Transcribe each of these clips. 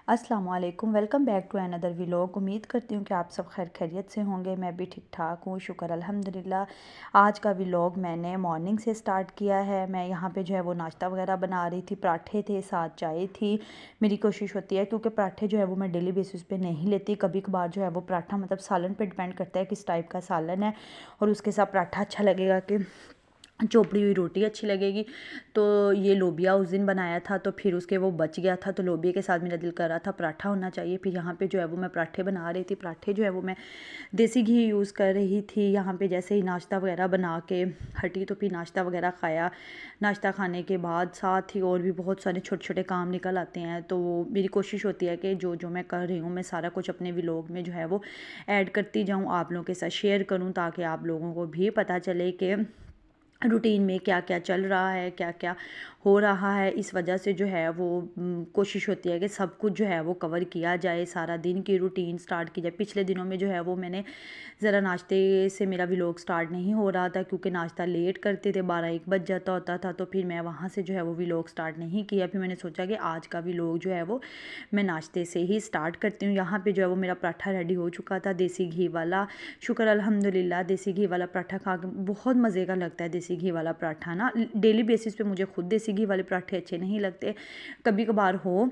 अस्सलाम वालेकुम, welcome back to another vlog. उम्मीद करती हूँ कि आप सब खैर खैरियत से होंगे। मैं भी ठीक ठाक हूँ, शुक्र अल्हम्दुलिल्लाह। आज का व्लॉग मैंने मॉर्निंग से स्टार्ट किया है। मैं यहाँ पे जो है वो नाश्ता वगैरह बना रही थी। पराठे थे, साथ चाय थी। मेरी कोशिश होती है क्योंकि पराठे जो है वो मैं डेली बेसिस पे नहीं लेती। कभी कभार जो है वो पराठा मतलब सालन पे डिपेंड करता है किस टाइप का सालन है और उसके साथ पराठा अच्छा लगेगा कि चोपड़ी हुई रोटी अच्छी लगेगी। तो ये लोबिया उस दिन बनाया था तो फिर उसके वो बच गया था, तो लोबिया के साथ मेरा दिल कर रहा था पराठा होना चाहिए। फिर यहाँ पे जो है वो मैं पराठे बना रही थी। पराठे जो है वो मैं देसी घी यूज़ कर रही थी। यहाँ पे जैसे ही नाश्ता वगैरह बना के हटी तो फिर नाश्ता वगैरह खाया। नाश्ता खाने के बाद साथ ही और भी बहुत सारे छोटे छोटे काम निकल आते हैं, तो मेरी कोशिश होती है कि जो जो मैं कर रही हूँ मैं सारा कुछ अपने व्लॉग में जो है वो ऐड करती जाऊँ, आप लोगों के साथ शेयर करूँ, ताकि आप लोगों को भी पता चले कि रूटीन में क्या क्या चल रहा है, क्या क्या हो रहा है। इस वजह से जो है वो कोशिश होती है कि सब कुछ जो है वो कवर किया जाए, सारा दिन की रूटीन स्टार्ट की जाए। पिछले दिनों में जो है वो मैंने ज़रा नाश्ते से मेरा व्लॉग स्टार्ट नहीं हो रहा था क्योंकि नाश्ता लेट करते थे, 12-1 बज जाता होता था, तो फिर मैं वहाँ से जो है वो व्लॉग स्टार्ट नहीं किया। फिर मैंने सोचा कि आज का व्लॉग जो है वो मैं नाश्ते से ही स्टार्ट करती हूँ। यहाँ पे जो है वो मेरा पराठा रेडी हो चुका था, देसी घी वाला। शुक्र अल्हम्दुलिल्लाह, देसी घी वाला पराठा खा के बहुत मज़े का लगता है। देसी घी वाला पराठा ना डेली बेसिस पे मुझे खुद देसी घी वाले पराठे अच्छे नहीं लगते, कभी कभार हो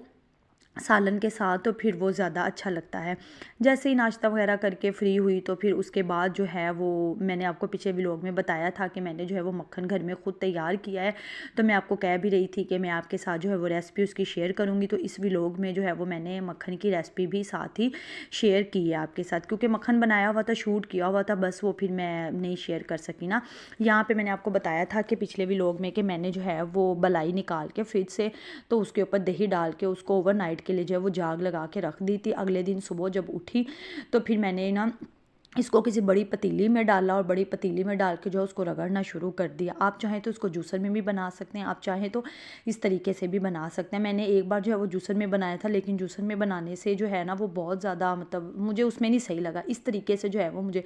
सालन के साथ तो फिर वो ज़्यादा अच्छा लगता है। जैसे ही नाश्ता वगैरह करके फ्री हुई तो फिर उसके बाद जो है वो मैंने आपको पिछले व्लॉग में बताया था कि मैंने जो है वो मक्खन घर में ख़ुद तैयार किया है। तो मैं आपको कह भी रही थी कि मैं आपके साथ जो है वो रेसिपी उसकी शेयर करूँगी, तो इस व्लॉग में जो है वो मैंने मक्खन की रेसिपी भी साथ ही शेयर की है आपके साथ, क्योंकि मक्खन बनाया हुआ था, शूट किया हुआ था, बस वो फिर मैं नहीं शेयर कर सकी ना। यहाँ पर मैंने आपको बताया था कि पिछले व्लॉग में कि मैंने जो है वो मलाई निकाल के फ्रिज से, तो उसके ऊपर दही डाल के उसको ओवरनाइट के लिए जो है वो जाग लगा के रख दी थी। अगले दिन सुबह जब उठी तो फिर मैंने ना इसको किसी बड़ी पतीली में डाला और बड़ी पतीली में डाल के जो है उसको रगड़ना शुरू कर दिया। आप चाहें तो उसको जूसर में भी बना सकते हैं, आप चाहें तो इस तरीके से भी बना सकते हैं। मैंने एक बार जो है वो जूसर में बनाया था, लेकिन जूसर में बनाने से जो है ना वो बहुत ज़्यादा मतलब मुझे उसमें नहीं सही लगा। इस तरीके से जो है वो मुझे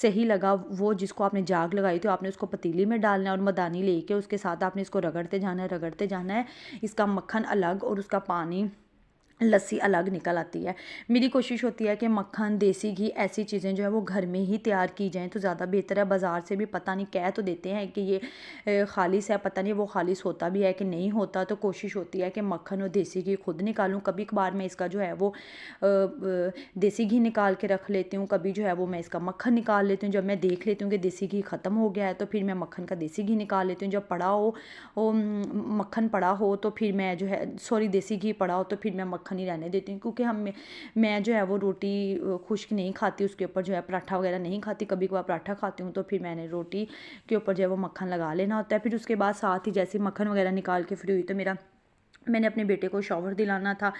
सही लगा। वो जिसको आपने जाग लगाई तो आपने उसको पतीली में डालना है और मदानी लेके उसके साथ आपने इसको रगड़ते जाना है, रगड़ते जाना है। इसका मक्खन अलग और उसका पानी, लस्सी अलग निकल आती है। मेरी कोशिश होती है कि मक्खन, देसी घी, ऐसी चीज़ें जो है वो घर में ही तैयार की जाएँ तो ज़्यादा बेहतर है। बाज़ार से भी पता नहीं, कह तो देते हैं कि ये ख़ालिस है, पता नहीं वो ख़ालिस होता भी है कि नहीं होता। तो कोशिश होती है कि मक्खन और देसी घी खुद निकालूँ। कभी कभार मैं इसका जो है वो देसी घी निकाल के रख लेती हूँ, कभी जो है वो मैं इसका मक्खन निकाल लेती हूँ। जब मैं देख लेती हूँ कि देसी घी ख़त्म हो गया है तो फिर मैं मक्खन का देसी घी निकाल लेती हूँ। जब पड़ा हो मक्खन पड़ा हो तो फिर मैं जो है देसी घी पड़ा हो तो फिर मैं मक्खन ही रहने देती हूँ, क्योंकि मैं जो है वो रोटी खुश्क नहीं खाती, उसके ऊपर जो है पराठा वगैरह नहीं खाती। कभी कभार पराठा खाती हूँ तो फिर मैंने रोटी के ऊपर जो है वो मक्खन लगा लेना होता है। फिर उसके बाद साथ ही जैसे मक्खन वगैरह निकाल के फ्री हुई तो मैंने अपने बेटे को शॉवर दिलाना था,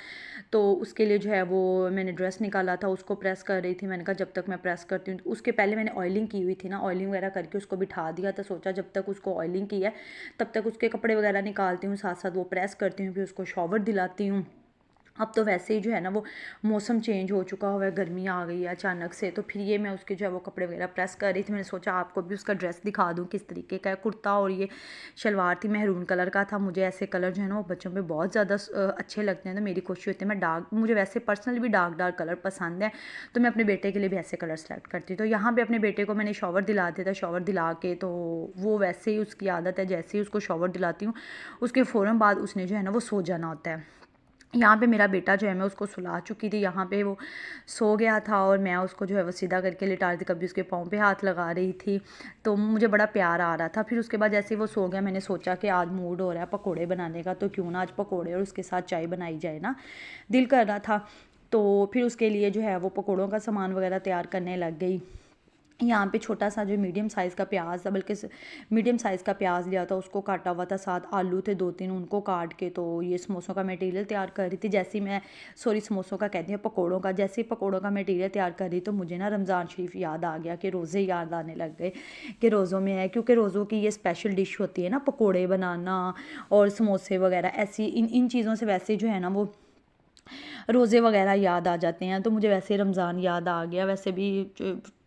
तो उसके लिए जो है वो मैंने ड्रेस निकाला था, उसको प्रेस कर रही थी। मैंने कहा जब तक मैं प्रेस करती हूँ, उसके पहले मैंने ऑयलिंग की हुई थी ना, ऑयलिंग वगैरह करके उसको बिठा दिया था। सोचा जब तक उसको ऑयलिंग की है तब तक उसके कपड़े वगैरह निकालती हूँ, साथ साथ वो प्रेस करती हूँ, फिर उसको शॉवर दिलाती हूँ। अब तो वैसे ही जो है ना वो मौसम चेंज हो चुका हुआ है, गर्मी आ गई है अचानक से, तो फिर ये मैं उसके जो है वो कपड़े वगैरह प्रेस कर रही थी। मैंने सोचा आपको भी उसका ड्रेस दिखा दूँ किस तरीके का है। कुर्ता और ये शलवार थी, महरून कलर का था। मुझे ऐसे कलर जो है ना वो बच्चों पे बहुत ज़्यादा अच्छे लगते हैं, तो मेरी कोशिश होती है मैं मुझे वैसे पर्सनली भी डार्क कलर पसंद है, तो मैं अपने बेटे के लिए भी ऐसे कलर सेलेक्ट करती हूँ। तो यहाँ पर अपने बेटे को मैंने शॉवर दिला दिया था। शॉवर दिला के तो वो वैसे ही उसकी आदत है, जैसे ही उसको शॉवर दिलाती हूँ उसके फ़ौरन बाद उसने जो है ना वो सो जाना होता है। यहाँ पे मेरा बेटा जो है मैं उसको सुला चुकी थी, यहाँ पे वो सो गया था और मैं उसको जो है वो सीधा करके लिटा रही थी, कभी उसके पाँव पे हाथ लगा रही थी, तो मुझे बड़ा प्यार आ रहा था। फिर उसके बाद जैसे ही वो सो गया मैंने सोचा कि आज मूड हो रहा है पकोड़े बनाने का, तो क्यों ना आज पकोड़े और उसके साथ चाय बनाई जाए ना, दिल कर रहा था। तो फिर उसके लिए जो है वो पकोड़ों का सामान वगैरह तैयार करने लग गई। यहाँ पे छोटा सा जो मीडियम साइज़ का प्याज था, बल्कि मीडियम साइज़ का प्याज लिया था, उसको काटा हुआ था, साथ आलू थे 2-3 उनको काट के तो ये समोसों का मटेरियल तैयार कर रही थी। जैसे ही मैं समोसों का कहती हूँ पकोड़ों का, जैसे ही पकोड़ों का मटेरियल तैयार कर रही तो मुझे ना रमज़ान शरीफ याद आ गया कि रोज़े याद आने लग गए कि रोज़ों में है, क्योंकि रोज़ों की ये स्पेशल डिश होती है ना पकोड़े बनाना और समोसे वगैरह। ऐसी इन चीज़ों से वैसे जो है ना वो रोज़े वगैरह याद आ जाते हैं, तो मुझे वैसे रमज़ान याद आ गया। वैसे भी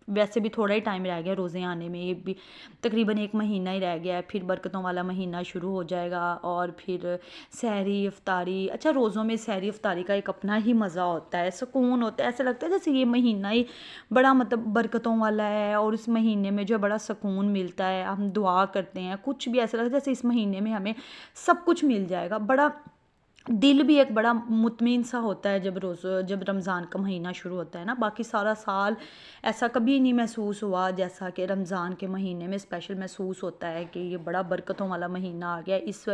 वैसे भी थोड़ा ही टाइम रह गया रोज़े आने में, ये भी तकरीबन 1 महीना ही रह गया है, फिर बरकतों वाला महीना शुरू हो जाएगा और फिर सहरी इफ्तारी। अच्छा, रोज़ों में सहरी इफ्तारी का एक अपना ही मज़ा होता है, सुकून होता है, ऐसा लगता है जैसे ये महीना ही बड़ा मतलब बरकतों वाला है और इस महीने में जो है बड़ा सुकून मिलता है। हम दुआ करते हैं, कुछ भी ऐसा लगता है जैसे इस महीने में हमें सब कुछ मिल जाएगा। बड़ा दिल भी एक बड़ा मुतमिन सा होता है जब रमज़ान का महीना शुरू होता है ना। बाकी सारा साल ऐसा कभी नहीं महसूस हुआ जैसा कि रमज़ान के महीने में स्पेशल महसूस होता है कि ये बड़ा बरकतों वाला महीना आ गया। इस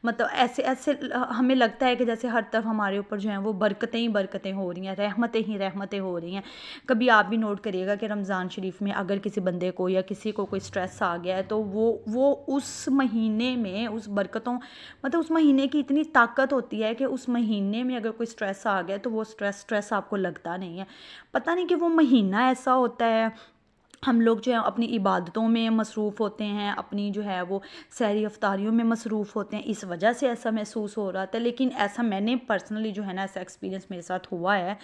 मतलब ऐसे ऐसे हमें लगता है कि जैसे हर तरफ हमारे ऊपर जो है वो बरकतें ही बरकतें हो रही हैं, रहमतें ही रहमतें हो रही हैं। कभी आप भी नोट करिएगा कि रमज़ान शरीफ में अगर किसी बंदे को या किसी को कोई स्ट्रेस आ गया है तो वो उस महीने में उस बरकतों मतलब उस महीने की इतनी ताकत होती है कि उस महीने में अगर कोई स्ट्रेस आ गया तो वो स्ट्रेस आपको लगता नहीं है। पता नहीं कि वो महीना ऐसा होता है। हम लोग जो है अपनी इबादतों में मसरूफ़ होते हैं, अपनी जो है वो सहरी इफ्तारियों में मसरूफ़ होते हैं, इस वजह से ऐसा महसूस हो रहा था। लेकिन ऐसा मैंने पर्सनली जो है ना ऐसा एक्सपीरियंस मेरे साथ हुआ है।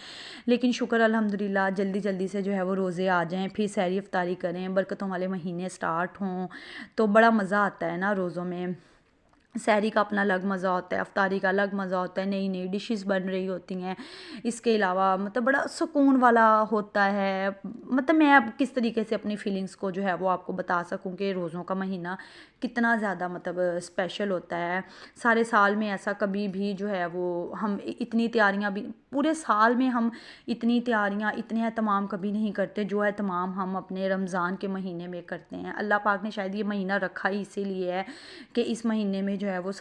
लेकिन शुक्र अल्हम्दुलिल्लाह जल्दी जल्दी से जो है वो रोज़े आ जाएँ, फिर सहरी इफ्तारी करें, बरकतों वाले महीने स्टार्ट हों, तो बड़ा मज़ा आता है ना रोज़ों में। सहरी का अपना अलग मज़ा होता है, अफ्तारी का अलग मज़ा होता है, नई नई डिशेस बन रही होती हैं। इसके अलावा मतलब बड़ा सुकून वाला होता है। मतलब मैं अब किस तरीके से अपनी फीलिंग्स को जो है वो आपको बता सकूं कि रोज़ों का महीना कितना ज़्यादा मतलब स्पेशल होता है। सारे साल में ऐसा कभी भी जो है वो हम इतनी तैयारियां भी पूरे साल में हम इतनी तैयारियां इतने एहतमाम कभी नहीं करते जो एहतमाम हम अपने रमज़ान के महीने में करते हैं। अल्लाह पाक ने शायद ये महीना रखा ही इसीलिए है कि इस महीने में जो है वो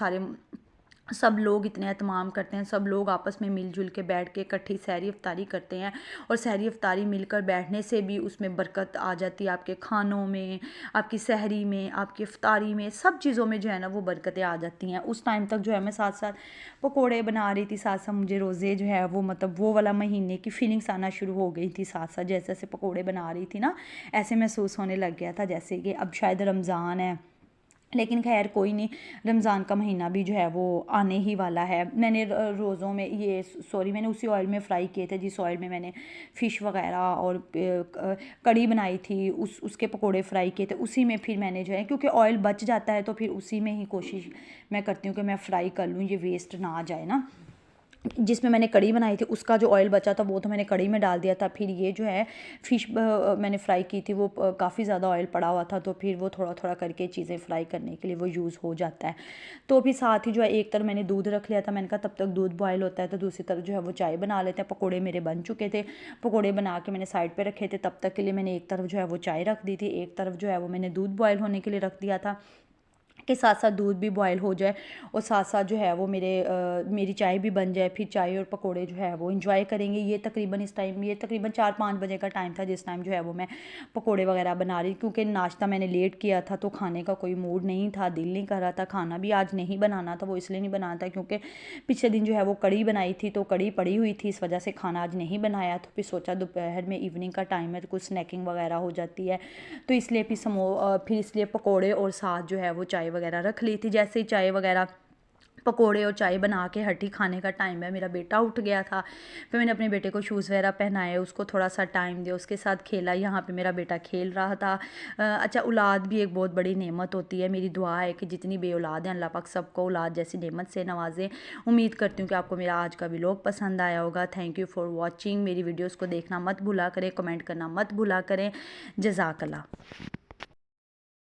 सब लोग इतने एहतमाम करते हैं, सब लोग आपस में मिलजुल के बैठ के इकट्ठी सहरी इफ्तारी करते हैं। और सहरी इफ्तारी मिलकर बैठने से भी उसमें बरकत आ जाती है, आपके खानों में, आपकी सहरी में, आपकी इफ्तारी में, सब चीज़ों में जो है ना वो बरकतें आ जाती हैं। उस टाइम तक जो है मैं साथ साथ पकोड़े बना रही थी, साथ साथ मुझे रोज़े जो है वो मतलब वो वाला महीने की फीलिंग्स आना शुरू हो गई थी। साथ साथ जैसे जैसे पकोड़े बना रही थी ना ऐसे महसूस होने लग गया था जैसे कि अब शायद रमज़ान है। लेकिन खैर कोई नहीं, रमज़ान का महीना भी जो है वो आने ही वाला है। मैंने रोज़ों में ये सॉरी मैंने उसी ऑयल में फ्राई किए थे जिस ऑयल में मैंने फ़िश वगैरह और कड़ी बनाई थी, उसके पकोड़े फ्राई किए थे। उसी में फिर मैंने जो है क्योंकि ऑयल बच जाता है तो फिर उसी में ही कोशिश मैं करती हूँ कि मैं फ्राई कर लूँ, ये वेस्ट ना आ जाए ना। जिसमें मैंने कड़ी बनाई थी उसका जो ऑयल बचा था वो तो मैंने कड़ी में डाल दिया था। फिर ये जो है फ़िश मैंने फ्राई की थी वो काफ़ी ज़्यादा ऑयल पड़ा हुआ था तो फिर वो थोड़ा थोड़ा करके चीज़ें फ्राई करने के लिए वो यूज़ हो जाता है। तो फिर साथ ही जो है एक तरफ मैंने दूध रख लिया था, मैंने कहा तब तक दूध बॉयल होता है तो दूसरी तरफ जो है वो चाय बना लेते हैं। पकौड़े मेरे बन चुके थे, पकौड़े बना के मैंने साइड पर रखे थे। तब तक के लिए मैंने एक तरफ जो है वो चाय रख दी थी, एक तरफ जो है वो मैंने दूध बॉयल होने के लिए रख दिया था के साथ साथ दूध भी बॉयल हो जाए और साथ साथ जो है वो मेरी चाय भी बन जाए। फिर चाय और पकोड़े जो है वो इंजॉय करेंगे। ये तकरीबन 4-5 बजे का टाइम था जिस टाइम जो है वो मैं पकोड़े वगैरह बना रही, क्योंकि नाश्ता मैंने लेट किया था तो खाने का कोई मूड नहीं था, दिल नहीं कर रहा था। खाना भी आज नहीं बनाना था, वो इसलिए नहीं बनाना था क्योंकि पिछले दिन जो है वो कड़ी बनाई थी तो कड़ी पड़ी हुई थी, इस वजह से खाना आज नहीं बनाया। तो फिर सोचा दोपहर में इवनिंग का टाइम है तो कुछ स्नैकिंग वगैरह हो जाती है, तो इसलिए फिर इसलिए पकोड़े और साथ जो है वो चाय वगैरह रख ली थी। जैसे ही चाय वगैरह पकोड़े और चाय बना के हटी, खाने का टाइम है, मेरा बेटा उठ गया था। फिर मैंने अपने बेटे को शूज़ वगैरह पहनाए, उसको थोड़ा सा टाइम दिया, उसके साथ खेला। यहाँ पे मेरा बेटा खेल रहा था। अच्छा, औलाद भी एक बहुत बड़ी नेमत होती है। मेरी दुआ है कि जितनी बे औलाद हैं अल्लाह पाक सबको औलाद जैसी नेमत से नवाजें। उम्मीद करती हूँ कि आपको मेरा आज का व्लॉग पसंद आया होगा। Thank you for watching. मेरी वीडियोज़ को देखना मत भूला करें, कमेंट करना मत भूला करें। जज़ाकल्लाह।